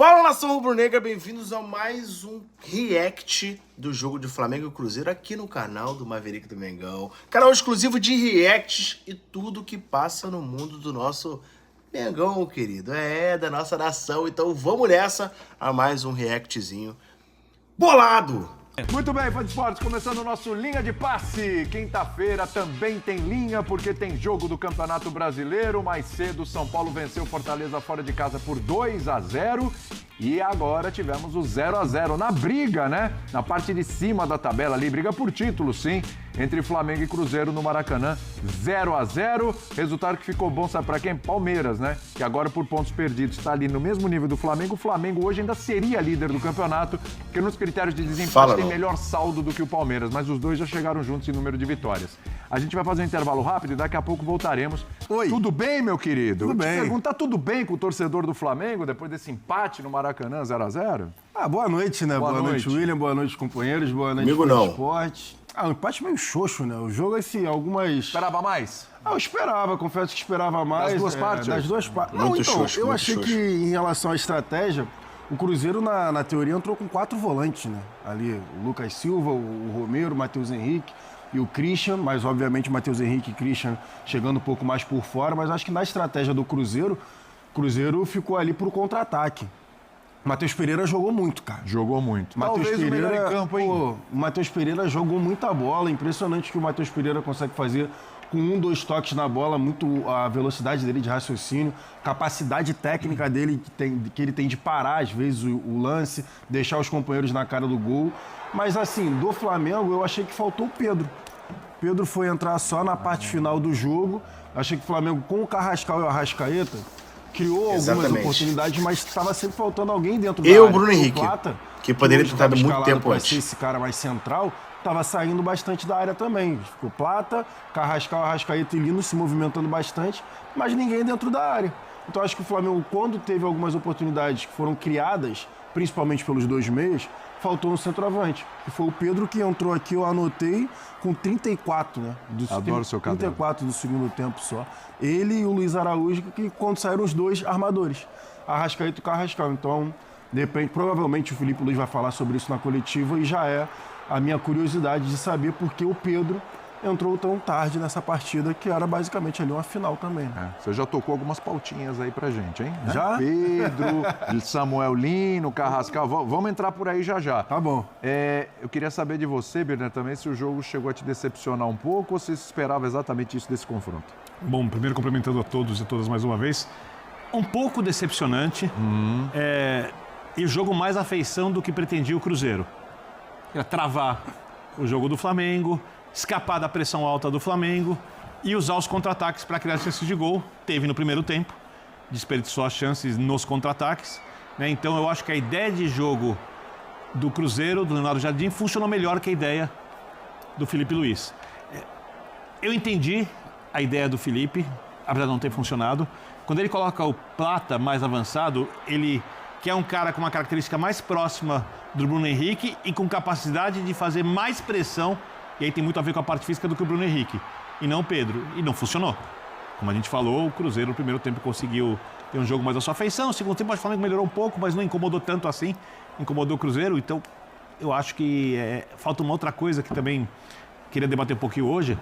Fala, nação rubro-negra, bem-vindos a mais um react do jogo de Flamengo e Cruzeiro aqui no canal do Maverick do Mengão. Canal exclusivo de reacts e tudo que passa no mundo do nosso Mengão, querido. Da nossa nação. Então vamos nessa a mais um reactzinho bolado. Muito bem, fã de esportes, começando o nosso Linha de Passe. Quinta-feira também tem linha, porque tem jogo do Campeonato Brasileiro. Mais cedo, São Paulo venceu Fortaleza fora de casa por 2-0. E agora tivemos o 0-0 na briga, né? Na parte de cima da tabela ali, briga por título, sim, entre Flamengo e Cruzeiro no Maracanã. 0-0, resultado que ficou bom, sabe pra quem? Palmeiras, né? Que agora, por pontos perdidos, está ali no mesmo nível do Flamengo. O Flamengo hoje ainda seria líder do campeonato, porque nos critérios de desempate tem melhor saldo do que o Palmeiras, mas os dois já chegaram juntos em número de vitórias. A gente vai fazer um intervalo rápido e daqui a pouco voltaremos. Oi. Tudo bem, meu querido? Tudo bem. Pergunta, tudo bem com o torcedor do Flamengo depois desse empate no Maracanã 0-0? Boa noite, né? Boa noite, William. Boa noite, companheiros. Boa noite, Comigo não. esporte. Um empate meio xoxo, né? O jogo, assim, algumas... Esperava mais? Eu esperava, confesso que esperava mais. Das duas partes? Das duas partes. Muito Não, então, xoxo, eu muito achei xoxo. que, em relação à estratégia, o Cruzeiro, na teoria, entrou com 4 volantes, né? Ali, o Lucas Silva, o Romero, o Matheus Henrique e o Christian, mas, obviamente, o Matheus Henrique e Christian chegando um pouco mais por fora, mas acho que na estratégia do Cruzeiro, o Cruzeiro ficou ali pro contra-ataque. O Matheus Pereira jogou muito, cara. Jogou muito. Matheus Talvez o melhor em campo, hein? o Matheus Pereira jogou muita bola. Impressionante o que o Matheus Pereira consegue fazer com 1, 2 toques na bola, muito a velocidade dele de raciocínio, capacidade técnica dele que ele tem de parar, às vezes, o lance, deixar os companheiros na cara do gol. Mas, assim, do Flamengo, eu achei que faltou o Pedro. O Pedro foi entrar só na parte final do jogo. Achei que o Flamengo, com o Carrascal e o Arrascaeta, criou algumas oportunidades, mas estava sempre faltando alguém dentro da área. E o Bruno Henrique, que poderia ter estado muito tempo antes. Ser esse cara mais central, estava saindo bastante da área também. Ficou Plata, Carrascal, Arrascaeta e Lino se movimentando bastante, mas ninguém dentro da área. Então acho que o Flamengo, quando teve algumas oportunidades que foram criadas, principalmente pelos dois meias, faltou um centroavante. Que foi o Pedro que entrou aqui, eu anotei, com 34, né? Adoro o seu cabelo. 34 do segundo tempo só. Ele e o Luiz Araújo, que quando saíram os dois armadores. Arrascaeta e Carrascal. Então, depende, provavelmente o Felipe Luiz vai falar sobre isso na coletiva e já é a minha curiosidade de saber por que o Pedro entrou tão tarde nessa partida, que era basicamente ali uma final também. Você já tocou algumas pautinhas aí pra gente, hein? Já? Pedro, Samuel Lino, Carrascal, vamos entrar por aí já. Tá bom. Eu queria saber de você, Birner, também, se o jogo chegou a te decepcionar um pouco ou se você esperava exatamente isso desse confronto. Bom, primeiro cumprimentando a todos e todas mais uma vez. Um pouco decepcionante. E o jogo mais à feição do que pretendia o Cruzeiro. Era travar o jogo do Flamengo, escapar da pressão alta do Flamengo e usar os contra-ataques para criar chances de gol. Teve no primeiro tempo, desperdiçou as chances nos contra-ataques, né? Então eu acho que a ideia de jogo do Cruzeiro, do Leonardo Jardim, funcionou melhor que a ideia do Felipe Luiz. Eu entendi a ideia do Felipe, apesar de não ter funcionado. Quando ele coloca o Plata mais avançado, ele que é um cara com uma característica mais próxima do Bruno Henrique e com capacidade de fazer mais pressão, e aí tem muito a ver com a parte física do que o Bruno Henrique, e não o Pedro. E não funcionou. Como a gente falou, o Cruzeiro no primeiro tempo conseguiu ter um jogo mais à sua feição. No segundo tempo, acho que o Flamengo melhorou um pouco, mas não incomodou tanto assim. Incomodou o Cruzeiro. Então, eu acho que falta uma outra coisa que também queria debater um pouquinho hoje.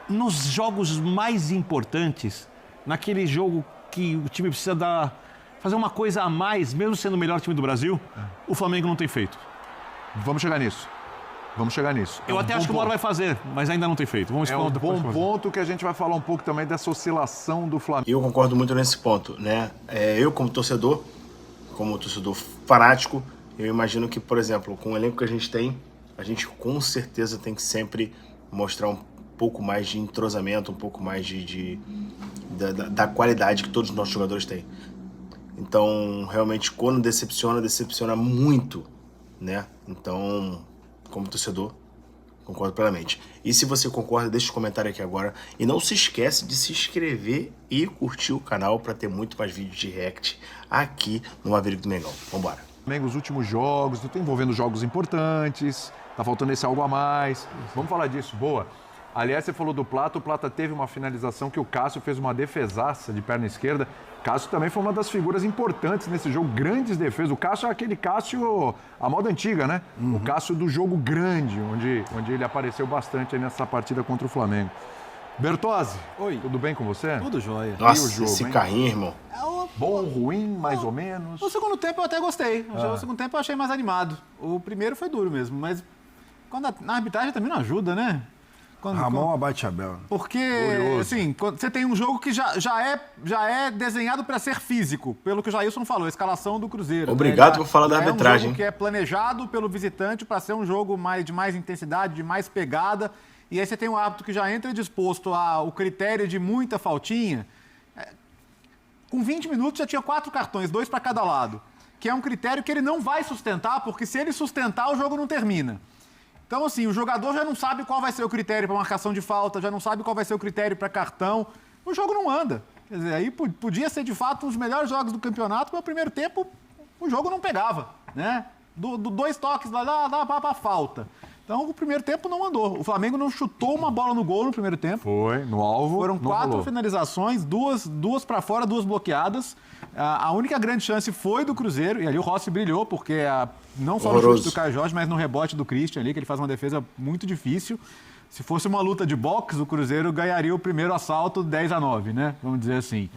Nos jogos mais importantes, naquele jogo que o time precisa fazer uma coisa a mais, mesmo sendo o melhor time do Brasil, o Flamengo não tem feito. Vamos chegar nisso. Eu até acho que o Moro vai fazer, mas ainda não tem feito. Vamos É um bom ponto que a gente vai falar um pouco também dessa oscilação do Flamengo. Eu concordo muito nesse ponto, né? Eu, como torcedor fanático, eu imagino que, por exemplo, com o elenco que a gente com certeza tem que sempre mostrar um pouco mais de entrosamento, um pouco mais da qualidade que todos os nossos jogadores têm. Então, realmente, quando decepciona muito, né? Então, como torcedor, concordo plenamente. E se você concorda, deixa um comentário aqui agora. E não se esquece de se inscrever e curtir o canal para ter muito mais vídeos de react aqui no Maverick do Mengão. Vambora. Flamengo, os últimos jogos, tá envolvendo jogos importantes, tá faltando esse algo a mais. Vamos falar disso, boa. Aliás, você falou do Plata, o Plata teve uma finalização que o Cássio fez uma defesaça de perna esquerda. Cássio também foi uma das figuras importantes nesse jogo, grandes defesas. O Cássio é aquele Cássio, a moda antiga, né? O Cássio do jogo grande, onde ele apareceu bastante aí nessa partida contra o Flamengo. Bertozzi, Oi. Tudo bem com você? Tudo jóia. Nossa, o jogo, esse hein? carrinho, irmão. Bom, ruim, mais ou menos? No segundo tempo eu até gostei. No segundo tempo eu achei mais animado. O primeiro foi duro mesmo, mas quando a arbitragem também não ajuda, né? Ramon abate a Bela. Porque, Curioso. assim, quando você tem um jogo que já é desenhado para ser físico, pelo que o Jailson falou, a escalação do Cruzeiro. Obrigado né? por falar da arbitragem. É um jogo que é planejado pelo visitante para ser um jogo de mais intensidade, de mais pegada. E aí você tem um árbitro que já entra disposto ao critério de muita faltinha. Com 20 minutos já tinha 4 cartões, 2 para cada lado. Que é um critério que ele não vai sustentar, porque se ele sustentar, o jogo não termina. Então, assim, o jogador já não sabe qual vai ser o critério para marcação de falta, já não sabe qual vai ser o critério para cartão. O jogo não anda. Quer dizer, aí podia ser, de fato, um dos melhores jogos do campeonato, mas no primeiro tempo o jogo não pegava, né? 2 toques lá, dá para falta. Então, o primeiro tempo não andou. O Flamengo não chutou uma bola no gol no primeiro tempo. Foi, no alvo. Foram não 4 rolou. finalizações, duas para fora, 2 bloqueadas. A única grande chance foi do Cruzeiro, e ali o Rossi brilhou, porque não só no Horroroso. chute do Caio Jorge, mas no rebote do Christian ali, que ele faz uma defesa muito difícil. Se fosse uma luta de boxe, o Cruzeiro ganharia o primeiro assalto 10-9, né? Vamos dizer assim.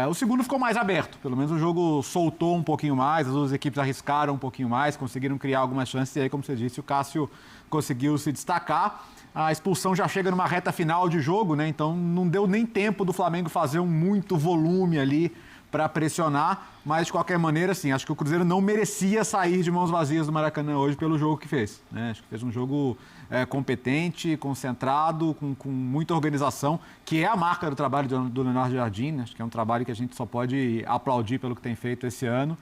O segundo ficou mais aberto. Pelo menos o jogo soltou um pouquinho mais, as duas equipes arriscaram um pouquinho mais, conseguiram criar algumas chances. E aí, como você disse, o Cássio conseguiu se destacar. A expulsão já chega numa reta final de jogo, né? Então não deu nem tempo do Flamengo fazer muito volume ali para pressionar, mas de qualquer maneira, assim, acho que o Cruzeiro não merecia sair de mãos vazias do Maracanã hoje pelo jogo que fez, né? Acho que fez um jogo competente, concentrado, com muita organização, que é a marca do trabalho do Leonardo Jardim, né? Acho que é um trabalho que a gente só pode aplaudir pelo que tem feito esse ano.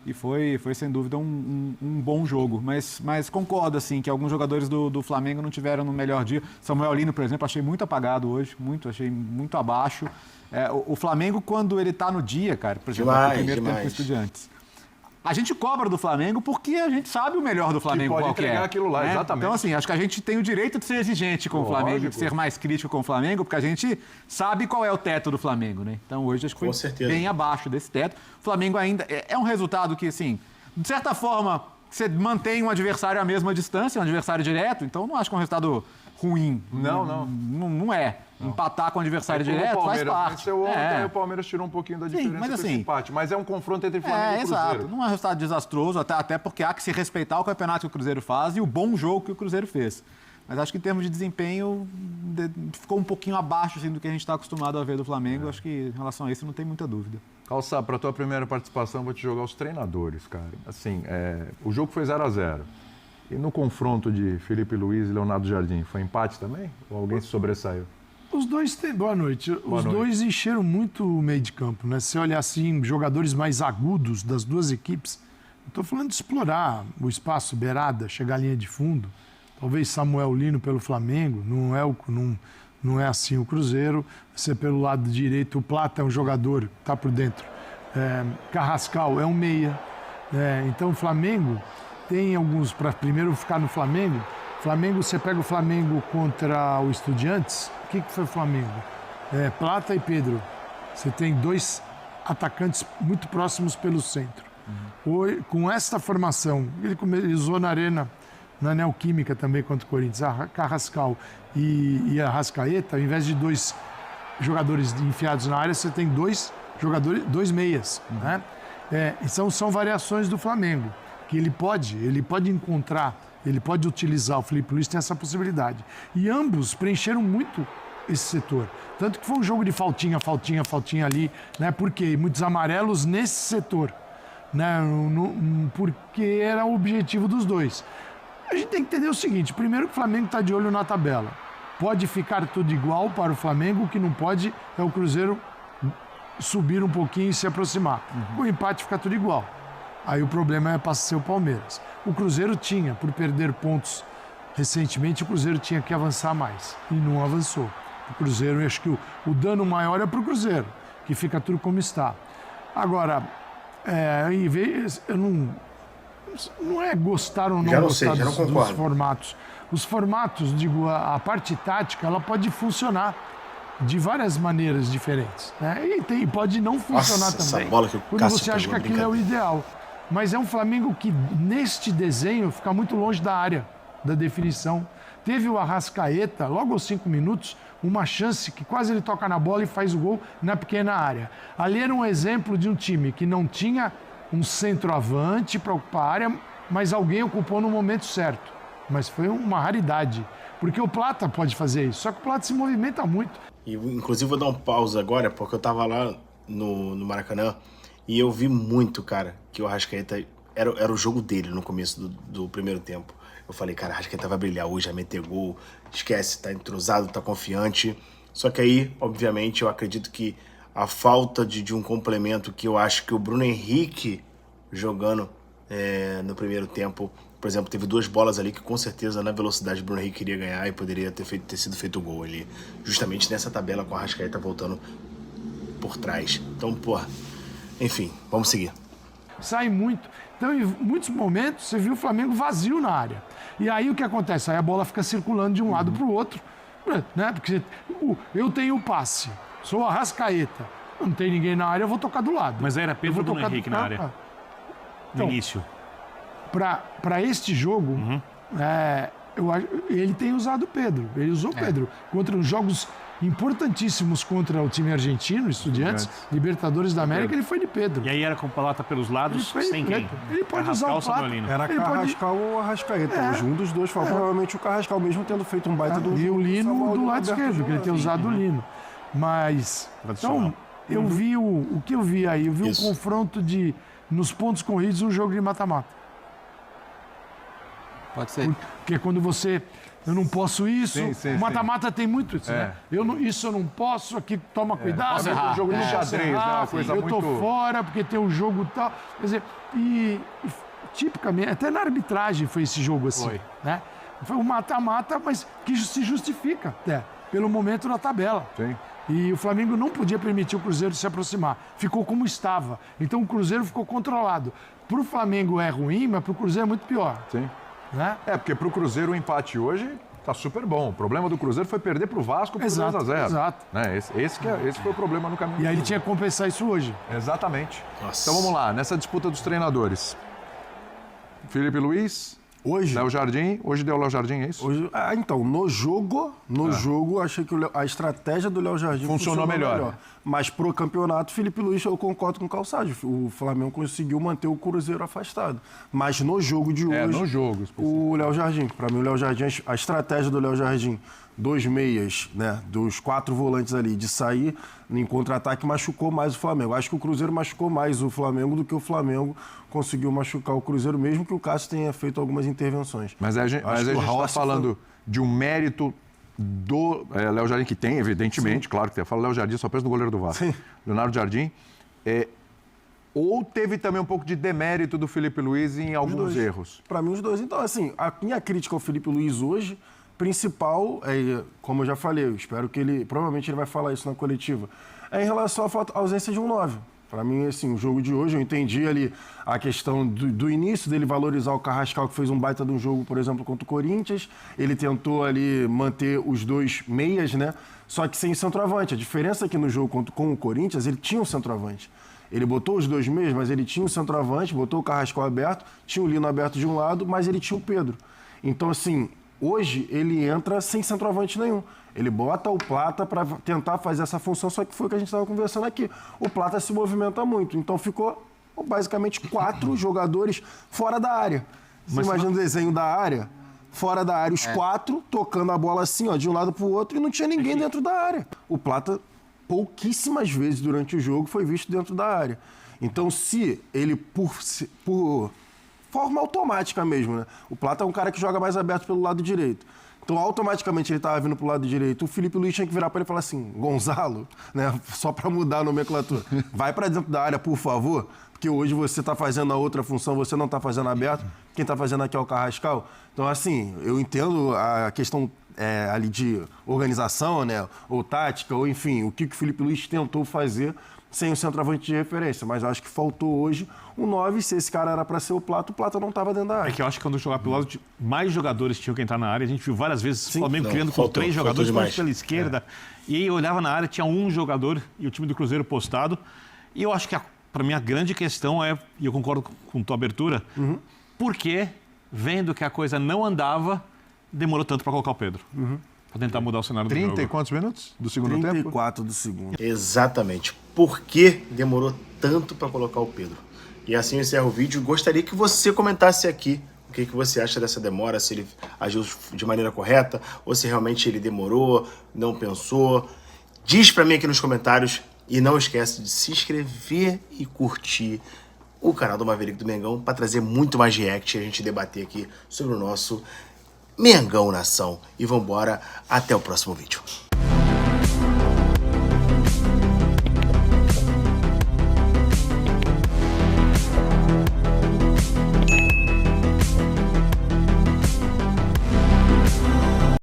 E foi sem dúvida, um bom jogo. Mas concordo, assim, que alguns jogadores do Flamengo não tiveram no melhor dia. Samuel Lino, por exemplo, achei muito apagado hoje, achei muito abaixo. O Flamengo, quando ele tá no dia, cara, por exemplo, no primeiro tempo com Estudiantes, a gente cobra do Flamengo porque a gente sabe o melhor do Flamengo pode qual que entregar é, aquilo lá, né? exatamente. Então, assim, acho que a gente tem o direito de ser exigente com o Flamengo, de ser mais crítico com o Flamengo, porque a gente sabe qual é o teto do Flamengo, né? Então, hoje acho que foi bem abaixo desse teto. O Flamengo ainda é um resultado que, assim, de certa forma, você mantém um adversário à mesma distância, um adversário direto, então não acho que é um resultado ruim. Não é. Empatar com o adversário direto faz parte. Venceu ontem, o Palmeiras tirou um pouquinho da diferença com esse empate. Mas é um confronto entre Flamengo e Cruzeiro. Exato. Não é um resultado desastroso, até porque há que se respeitar o campeonato que o Cruzeiro faz e o bom jogo que o Cruzeiro fez. Mas acho que em termos de desempenho ficou um pouquinho abaixo assim, do que a gente está acostumado a ver do Flamengo. Acho que em relação a isso não tem muita dúvida. Calçado, para a tua primeira participação, vou te jogar os treinadores, cara. Assim, o jogo foi 0-0. E no confronto de Felipe Luiz e Leonardo Jardim, foi empate também? Ou alguém se sobressaiu? Os dois têm... Boa noite. Os dois encheram muito o meio de campo, né? Se você olhar assim, jogadores mais agudos das duas equipes, estou falando de explorar o espaço, beirada, chegar à linha de fundo. Talvez Samuel Lino pelo Flamengo, não é assim o Cruzeiro. Você pelo lado direito, o Plata é um jogador que está por dentro. Carrascal é um meia. Então o Flamengo tem alguns... Para primeiro ficar no Flamengo, você pega o Flamengo contra o Estudiantes. O que foi o Flamengo? Plata e Pedro. Você tem 2 atacantes muito próximos pelo centro. Com esta formação, ele usou na Arena, na Neoquímica também contra o Corinthians, a Carrascal e a Arrascaeta, ao invés de 2 jogadores enfiados na área, você tem 2 jogadores, 2 meias. Né? São variações do Flamengo, que ele pode encontrar. Ele pode utilizar, o Felipe Luiz tem essa possibilidade. E ambos preencheram muito esse setor. Tanto que foi um jogo de faltinha ali, né? Porque muitos amarelos nesse setor, né? Porque era o objetivo dos dois. A gente tem que entender o seguinte, primeiro que o Flamengo está de olho na tabela. Pode ficar tudo igual para o Flamengo, o que não pode é o Cruzeiro subir um pouquinho e se aproximar. O empate fica tudo igual. Aí o problema é para ser o Palmeiras. O Cruzeiro tinha, por perder pontos recentemente, o Cruzeiro tinha que avançar mais. E não avançou. O Cruzeiro, eu acho que o dano maior é para o Cruzeiro, que fica tudo como está. Agora, não é gostar ou não Já não gostar sei, já não dos concordo. formatos. Os formatos, digo, a parte tática, ela pode funcionar de várias maneiras diferentes, né? E pode não funcionar Nossa, essa também. bola que o quando Cássio você acha que pegou, aquilo é o ideal. Mas é um Flamengo que, neste desenho, fica muito longe da área, da definição. Teve o Arrascaeta, logo aos 5 minutos, uma chance que quase ele toca na bola e faz o gol na pequena área. Ali era um exemplo de um time que não tinha um centroavante para ocupar a área, mas alguém ocupou no momento certo. Mas foi uma raridade, porque o Plata pode fazer isso, só que o Plata se movimenta muito. E, inclusive, vou dar um pause agora, porque eu tava lá no Maracanã e eu vi muito, cara, que o Arrascaeta era o jogo dele no começo do primeiro tempo. Eu falei, cara, o Arrascaeta vai brilhar hoje, vai meter gol, esquece, tá entrosado, tá confiante. Só que aí, obviamente, eu acredito que a falta de um complemento que eu acho que o Bruno Henrique jogando no primeiro tempo, por exemplo, teve 2 bolas ali que com certeza na velocidade o Bruno Henrique queria ganhar e poderia ter sido feito o gol ali, justamente nessa tabela com a Arrascaeta voltando por trás. Então, porra, enfim, vamos seguir. Sai muito. Então, em muitos momentos, você viu o Flamengo vazio na área. E aí o que acontece? Aí a bola fica circulando de um lado para o outro, né? Porque eu tenho o passe, sou o Arrascaeta, não tem ninguém na área, eu vou tocar do lado. Mas era Pedro ou Bruno Henrique na área? Então, No início. Para este jogo, ele tem usado o Pedro. Ele usou o Pedro contra os jogos importantíssimos contra o time argentino, Estudiantes, Libertadores da América, ele foi de Pedro. E aí era com Plata pelos lados, sem quem? Ele pode usar o Plata. Era Carrascal ou Arrascaeta. Um dos dois, provavelmente o Carrascal, mesmo tendo feito um baita do... E o Lino do lado esquerdo, que ele tem usado o Lino. Mas, então, eu vi o que eu vi aí? Eu vi um confronto nos pontos corridos, um jogo de mata-mata. Pode ser. Porque quando você... Eu não posso isso. O mata-mata tem muito isso, né? Isso eu não posso, aqui toma cuidado. Um jogo de xadrez, né? Uma coisa eu muito... tô fora porque tem um jogo tal. Quer dizer, tipicamente, até na arbitragem foi esse jogo assim, né? Foi um mata-mata, mas que se justifica até pelo momento na tabela. Sim. E o Flamengo não podia permitir o Cruzeiro se aproximar. Ficou como estava. Então o Cruzeiro ficou controlado. Para o Flamengo é ruim, mas para o Cruzeiro é muito pior. Sim. Né? Porque pro Cruzeiro o empate hoje tá super bom. O problema do Cruzeiro foi perder pro Vasco por 2-0. Exato. Né? Esse foi o problema no caminho. E aí ele tinha que compensar isso hoje. Exatamente. Nossa. Então vamos lá, nessa disputa dos treinadores. Felipe Luiz, Hoje? Léo Jardim. Hoje deu o Léo Jardim, é isso? Hoje, então, no jogo, achei que a estratégia do Léo Jardim funcionou melhor. Mas pro campeonato, Felipe Luiz, eu concordo com o Calçado. O Flamengo conseguiu manter o Cruzeiro afastado. Mas no jogo de hoje, no jogo, o Léo Jardim. Para mim, o Léo Jardim, a estratégia do Léo Jardim, 2 meias, né, dos 4 volantes ali, de sair em contra-ataque, machucou mais o Flamengo. Acho que o Cruzeiro machucou mais o Flamengo do que o Flamengo conseguiu machucar o Cruzeiro, mesmo que o Cássio tenha feito algumas intervenções. Mas a gente está falando de um mérito do Léo Jardim, que tem, evidentemente, claro que tem. Eu falo Léo Jardim, só penso no goleiro do Vasco. Sim. Leonardo Jardim. Ou teve também um pouco de demérito do Felipe Luiz em alguns erros? Para mim, os dois. Então, assim, a minha crítica ao Felipe Luiz hoje, principal, como eu já falei, eu espero que provavelmente ele vai falar isso na coletiva, é em relação à ausência de um 9. Para mim, assim, o jogo de hoje, eu entendi ali a questão do início dele valorizar o Carrascal, que fez um baita de um jogo, por exemplo, contra o Corinthians. Ele tentou ali manter os 2 meias, né? Só que sem centroavante. A diferença é que no jogo com o Corinthians, ele tinha um centroavante. Ele botou os 2 meias, mas ele tinha um centroavante, botou o Carrascal aberto, tinha o Lino aberto de um lado, mas ele tinha o Pedro. Então, assim, hoje ele entra sem centroavante nenhum. Ele bota o Plata para tentar fazer essa função, só que foi o que a gente estava conversando aqui. O Plata se movimenta muito, então ficou basicamente 4 jogadores fora da área. Você imagina o desenho da área, fora da área, os 4 tocando a bola assim, ó, de um lado para o outro, e não tinha ninguém dentro da área. O Plata, pouquíssimas vezes durante o jogo, foi visto dentro da área. Então, se ele, por forma automática mesmo, né? O Plata é um cara que joga mais aberto pelo lado direito. Então, automaticamente, ele estava vindo para o lado direito. O Felipe Luiz tinha que virar para ele e falar assim, Gonzalo, né? Só para mudar a nomenclatura. Vai para dentro da área, por favor, porque hoje você está fazendo a outra função, você não está fazendo aberto. Quem está fazendo aqui é o Carrascal. Então, assim, eu entendo a questão ali de organização, né? Ou tática, ou enfim, o que o Felipe Luiz tentou fazer sem o centroavante de referência. Mas acho que faltou hoje o 9. Se esse cara era para ser o Plata não estava dentro da área. É que eu acho que quando jogava pelo lado, mais jogadores tinham que entrar na área. A gente viu várias vezes o Flamengo criando com 3 jogadores pela esquerda. E aí eu olhava na área, tinha um jogador e o time do Cruzeiro postado. E eu acho que, para mim, a grande questão é, e eu concordo com tua abertura, por que, vendo que a coisa não andava, demorou tanto para colocar o Pedro? Para tentar mudar o cenário do jogo. 30 e quantos minutos do segundo tempo? 34 do segundo. Exatamente. Por que demorou tanto para colocar o Pedro? E assim eu encerro o vídeo. Gostaria que você comentasse aqui o que você acha dessa demora, se ele agiu de maneira correta ou se realmente ele demorou, não pensou. Diz para mim aqui nos comentários e não esquece de se inscrever e curtir o canal do Maverick do Mengão para trazer muito mais react e a gente debater aqui sobre o nosso Mengão Nação. E vambora, até o próximo vídeo.